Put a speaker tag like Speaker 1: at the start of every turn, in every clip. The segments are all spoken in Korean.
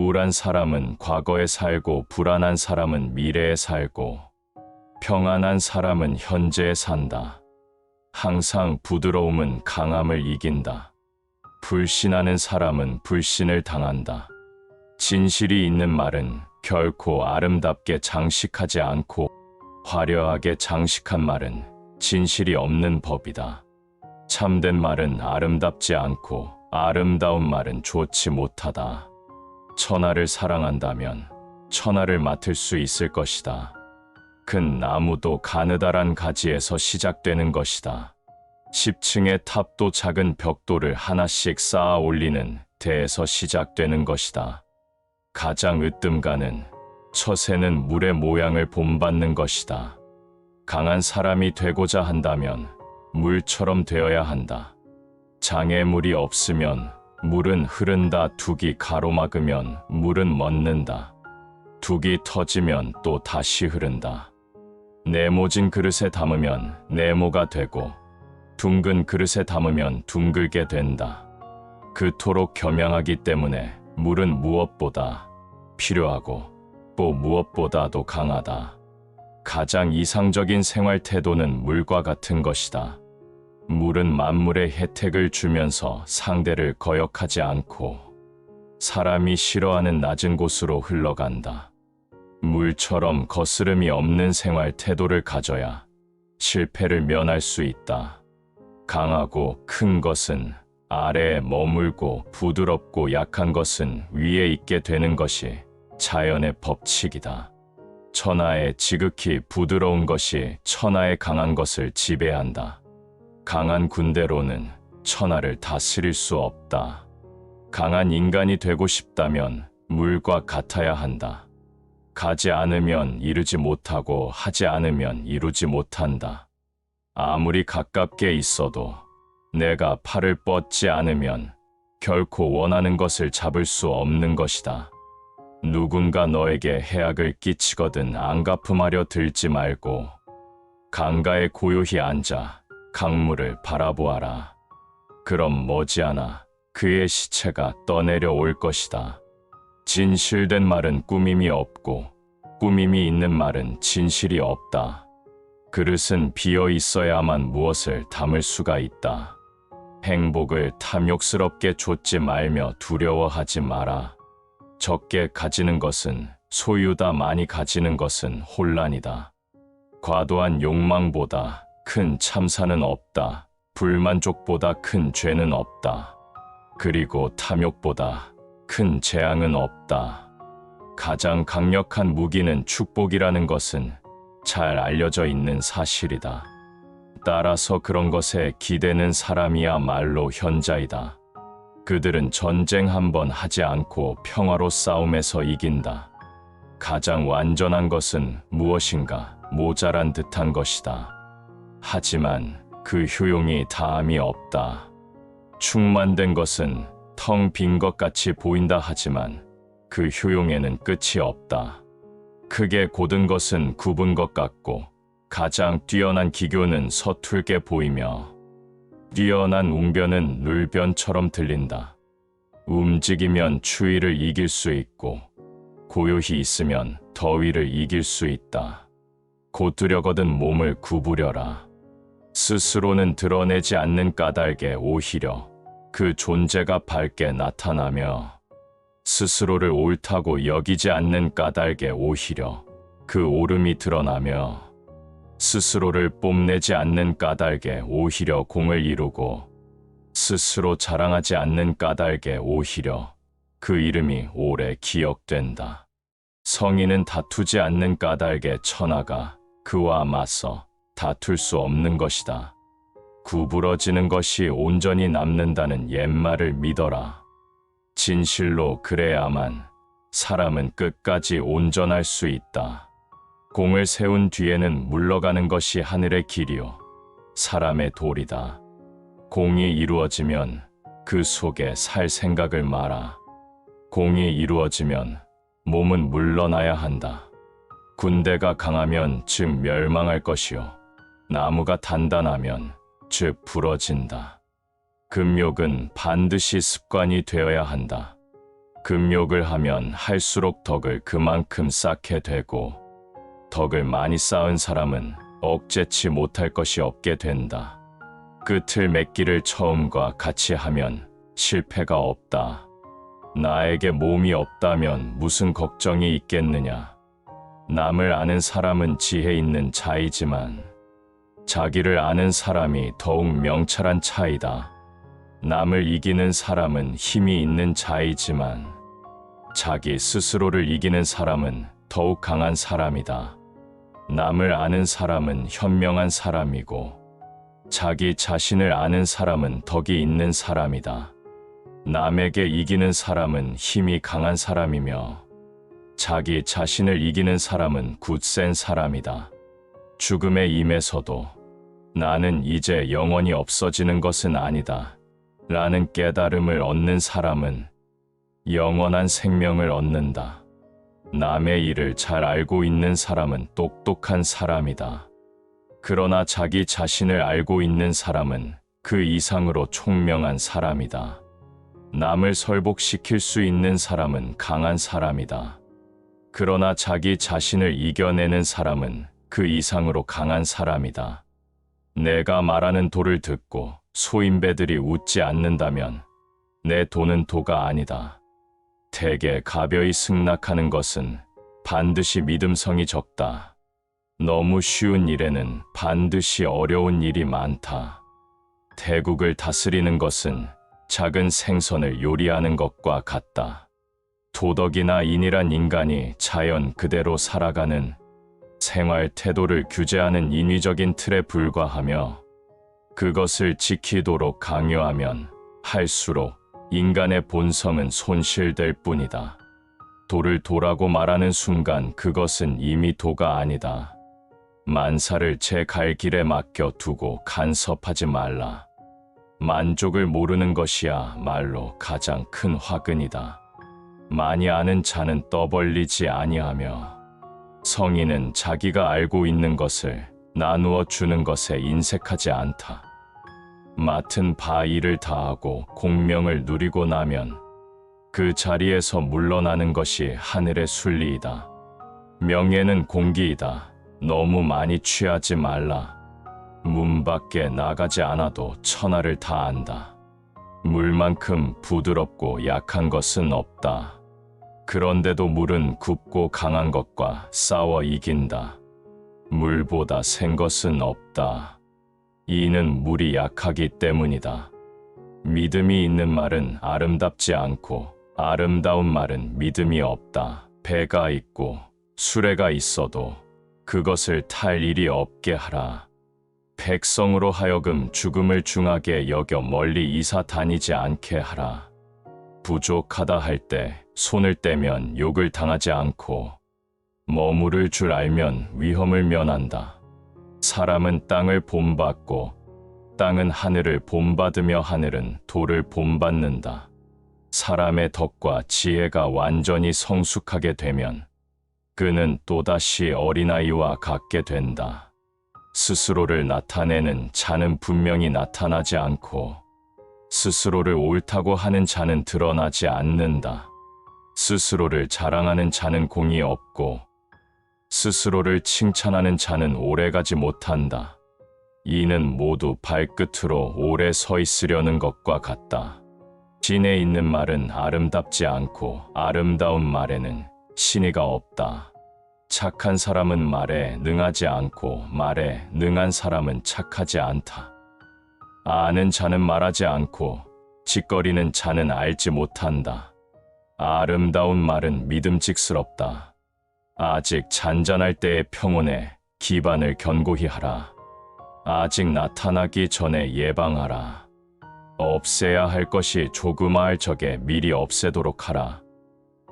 Speaker 1: 우울한 사람은 과거에 살고 불안한 사람은 미래에 살고 평안한 사람은 현재에 산다. 항상 부드러움은 강함을 이긴다. 불신하는 사람은 불신을 당한다. 진실이 있는 말은 결코 아름답게 장식하지 않고 화려하게 장식한 말은 진실이 없는 법이다. 참된 말은 아름답지 않고 아름다운 말은 좋지 못하다. 천하를 사랑한다면 천하를 맡을 수 있을 것이다. 큰 나무도 가느다란 가지에서 시작되는 것이다. 10층의 탑도 작은 벽돌을 하나씩 쌓아 올리는 데에서 시작되는 것이다. 가장 으뜸가는 처세는 물의 모양을 본받는 것이다. 강한 사람이 되고자 한다면 물처럼 되어야 한다. 장애물이 없으면 물은 흐른다. 둑이 가로막으면 물은 멎는다. 둑이 터지면 또 다시 흐른다. 네모진 그릇에 담으면 네모가 되고 둥근 그릇에 담으면 둥글게 된다. 그토록 겸양하기 때문에 물은 무엇보다 필요하고 또 무엇보다도 강하다. 가장 이상적인 생활 태도는 물과 같은 것이다. 물은 만물의 혜택을 주면서 상대를 거역하지 않고 사람이 싫어하는 낮은 곳으로 흘러간다. 물처럼 거스름이 없는 생활 태도를 가져야 실패를 면할 수 있다. 강하고 큰 것은 아래에 머물고 부드럽고 약한 것은 위에 있게 되는 것이 자연의 법칙이다. 천하의 지극히 부드러운 것이 천하의 강한 것을 지배한다. 강한 군대로는 천하를 다스릴 수 없다. 강한 인간이 되고 싶다면 물과 같아야 한다. 가지 않으면 이루지 못하고 하지 않으면 이루지 못한다. 아무리 가깝게 있어도 내가 팔을 뻗지 않으면 결코 원하는 것을 잡을 수 없는 것이다. 누군가 너에게 해악을 끼치거든 안갚음하려 들지 말고 강가에 고요히 앉아 강물을 바라보아라. 그럼 머지않아 그의 시체가 떠내려 올 것이다. 진실된 말은 꾸밈이 없고 꾸밈이 있는 말은 진실이 없다. 그릇은 비어 있어야만 무엇을 담을 수가 있다. 행복을 탐욕스럽게 좇지 말며 두려워하지 마라. 적게 가지는 것은 소유다. 많이 가지는 것은 혼란이다. 과도한 욕망보다 큰 참사는 없다. 불만족보다 큰 죄는 없다. 그리고 탐욕보다 큰 재앙은 없다. 가장 강력한 무기는 축복이라는 것은 잘 알려져 있는 사실이다. 따라서 그런 것에 기대는 사람이야말로 현자이다. 그들은 전쟁 한 번 하지 않고 평화로 싸움에서 이긴다. 가장 완전한 것은 무엇인가 모자란 듯한 것이다. 하지만 그 효용이 다함이 없다. 충만된 것은 텅 빈 것 같이 보인다 하지만 그 효용에는 끝이 없다. 크게 곧은 것은 굽은 것 같고 가장 뛰어난 기교는 서툴게 보이며 뛰어난 웅변은 눌변처럼 들린다. 움직이면 추위를 이길 수 있고 고요히 있으면 더위를 이길 수 있다. 곧으려거든 몸을 구부려라. 스스로는 드러내지 않는 까닭에 오히려 그 존재가 밝게 나타나며 스스로를 옳다고 여기지 않는 까닭에 오히려 그 옳음이 드러나며 스스로를 뽐내지 않는 까닭에 오히려 공을 이루고 스스로 자랑하지 않는 까닭에 오히려 그 이름이 오래 기억된다. 성인은 다투지 않는 까닭에 천하가 그와 맞서 다툴 수 없는 것이다. 구부러지는 것이 온전히 남는다는 옛말을 믿어라. 진실로 그래야만 사람은 끝까지 온전할 수 있다. 공을 세운 뒤에는 물러가는 것이 하늘의 길이요 사람의 도리다. 공이 이루어지면 그 속에 살 생각을 마라. 공이 이루어지면 몸은 물러나야 한다. 군대가 강하면 즉 멸망할 것이요 나무가 단단하면 즉 부러진다. 금욕은 반드시 습관이 되어야 한다. 금욕을 하면 할수록 덕을 그만큼 쌓게 되고 덕을 많이 쌓은 사람은 억제치 못할 것이 없게 된다. 끝을 맺기를 처음과 같이 하면 실패가 없다. 나에게 몸이 없다면 무슨 걱정이 있겠느냐. 남을 아는 사람은 지혜 있는 자이지만 자기를 아는 사람이 더욱 명철한 차이다. 남을 이기는 사람은 힘이 있는 자이지만 자기 스스로를 이기는 사람은 더욱 강한 사람이다. 남을 아는 사람은 현명한 사람이고 자기 자신을 아는 사람은 덕이 있는 사람이다. 남에게 이기는 사람은 힘이 강한 사람이며 자기 자신을 이기는 사람은 굳센 사람이다. 죽음에 임해서도 나는 이제 영원히 없어지는 것은 아니다 라는 깨달음을 얻는 사람은 영원한 생명을 얻는다. 남의 일을 잘 알고 있는 사람은 똑똑한 사람이다. 그러나 자기 자신을 알고 있는 사람은 그 이상으로 총명한 사람이다. 남을 설복시킬 수 있는 사람은 강한 사람이다. 그러나 자기 자신을 이겨내는 사람은 그 이상으로 강한 사람이다. 내가 말하는 도를 듣고 소인배들이 웃지 않는다면 내 도는 도가 아니다. 대개 가벼이 승낙하는 것은 반드시 믿음성이 적다. 너무 쉬운 일에는 반드시 어려운 일이 많다. 대국을 다스리는 것은 작은 생선을 요리하는 것과 같다. 도덕이나 인이란 인간이 자연 그대로 살아가는 생활 태도를 규제하는 인위적인 틀에 불과하며 그것을 지키도록 강요하면 할수록 인간의 본성은 손실될 뿐이다. 도를 도라고 말하는 순간 그것은 이미 도가 아니다. 만사를 제 갈 길에 맡겨두고 간섭하지 말라. 만족을 모르는 것이야말로 가장 큰 화근이다. 많이 아는 자는 떠벌리지 아니하며 성인은 자기가 알고 있는 것을 나누어 주는 것에 인색하지 않다. 맡은 바 일을 다하고 공명을 누리고 나면 그 자리에서 물러나는 것이 하늘의 순리이다. 명예는 공기이다. 너무 많이 취하지 말라. 문 밖에 나가지 않아도 천하를 다 안다. 물만큼 부드럽고 약한 것은 없다. 그런데도 물은 굽고 강한 것과 싸워 이긴다. 물보다 센 것은 없다. 이는 물이 약하기 때문이다. 믿음이 있는 말은 아름답지 않고 아름다운 말은 믿음이 없다. 배가 있고 수레가 있어도 그것을 탈 일이 없게 하라. 백성으로 하여금 죽음을 중하게 여겨 멀리 이사 다니지 않게 하라. 부족하다 할 때 손을 떼면 욕을 당하지 않고 머무를 줄 알면 위험을 면한다. 사람은 땅을 본받고 땅은 하늘을 본받으며 하늘은 돌을 본받는다. 사람의 덕과 지혜가 완전히 성숙하게 되면 그는 또다시 어린아이와 같게 된다. 스스로를 나타내는 자는 분명히 나타나지 않고 스스로를 옳다고 하는 자는 드러나지 않는다. 스스로를 자랑하는 자는 공이 없고 스스로를 칭찬하는 자는 오래가지 못한다. 이는 모두 발끝으로 오래 서 있으려는 것과 같다. 진에 있는 말은 아름답지 않고 아름다운 말에는 신의가 없다. 착한 사람은 말에 능하지 않고 말에 능한 사람은 착하지 않다. 아는 자는 말하지 않고 짓거리는 자는 알지 못한다. 아름다운 말은 믿음직스럽다. 아직 잔잔할 때의 평온에 기반을 견고히 하라. 아직 나타나기 전에 예방하라. 없애야 할 것이 조그마할 적에 미리 없애도록 하라.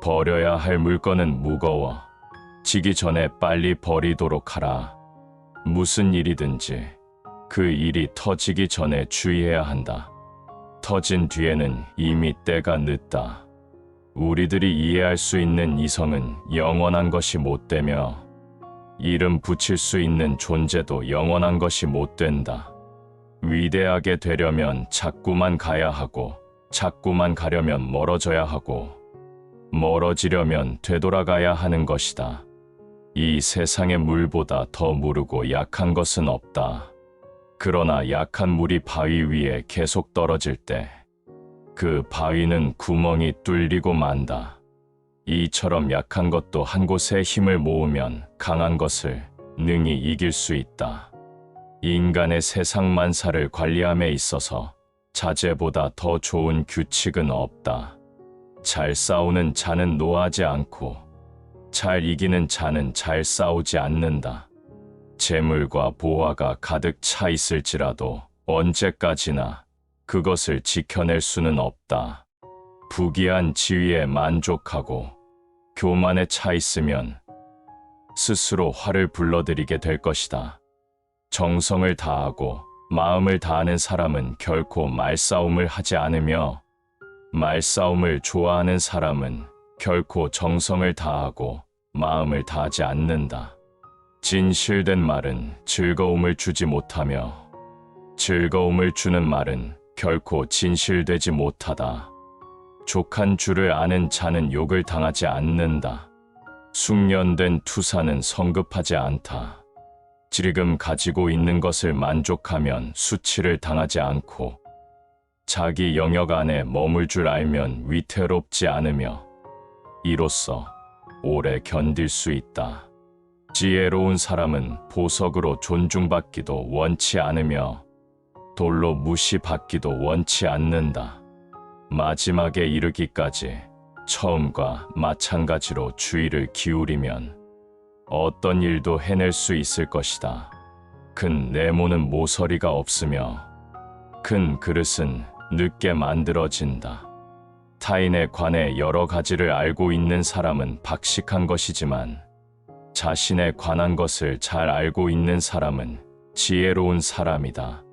Speaker 1: 버려야 할 물건은 무거워 지기 전에 빨리 버리도록 하라. 무슨 일이든지 그 일이 터지기 전에 주의해야 한다. 터진 뒤에는 이미 때가 늦다. 우리들이 이해할 수 있는 이성은 영원한 것이 못 되며 이름 붙일 수 있는 존재도 영원한 것이 못 된다. 위대하게 되려면 자꾸만 가야 하고 자꾸만 가려면 멀어져야 하고 멀어지려면 되돌아가야 하는 것이다. 이 세상의 물보다 더 무르고 약한 것은 없다. 그러나 약한 물이 바위 위에 계속 떨어질 때 그 바위는 구멍이 뚫리고 만다. 이처럼 약한 것도 한 곳에 힘을 모으면 강한 것을 능히 이길 수 있다. 인간의 세상 만사를 관리함에 있어서 자제보다 더 좋은 규칙은 없다. 잘 싸우는 자는 노하지 않고 잘 이기는 자는 잘 싸우지 않는다. 재물과 보화가 가득 차 있을지라도 언제까지나 그것을 지켜낼 수는 없다. 부귀한 지위에 만족하고 교만에 차 있으면 스스로 화를 불러들이게 될 것이다. 정성을 다하고 마음을 다하는 사람은 결코 말싸움을 하지 않으며 말싸움을 좋아하는 사람은 결코 정성을 다하고 마음을 다하지 않는다. 진실된 말은 즐거움을 주지 못하며 즐거움을 주는 말은 결코 진실되지 못하다. 족한 줄을 아는 자는 욕을 당하지 않는다. 숙련된 투사는 성급하지 않다. 지금 가지고 있는 것을 만족하면 수치를 당하지 않고 자기 영역 안에 머물 줄 알면 위태롭지 않으며 이로써 오래 견딜 수 있다. 지혜로운 사람은 보석으로 존중받기도 원치 않으며 돌로 무시받기도 원치 않는다. 마지막에 이르기까지 처음과 마찬가지로 주의를 기울이면 어떤 일도 해낼 수 있을 것이다. 큰 네모는 모서리가 없으며 큰 그릇은 늦게 만들어진다. 타인에 관해 여러 가지를 알고 있는 사람은 박식한 것이지만 자신에 관한 것을 잘 알고 있는 사람은 지혜로운 사람이다.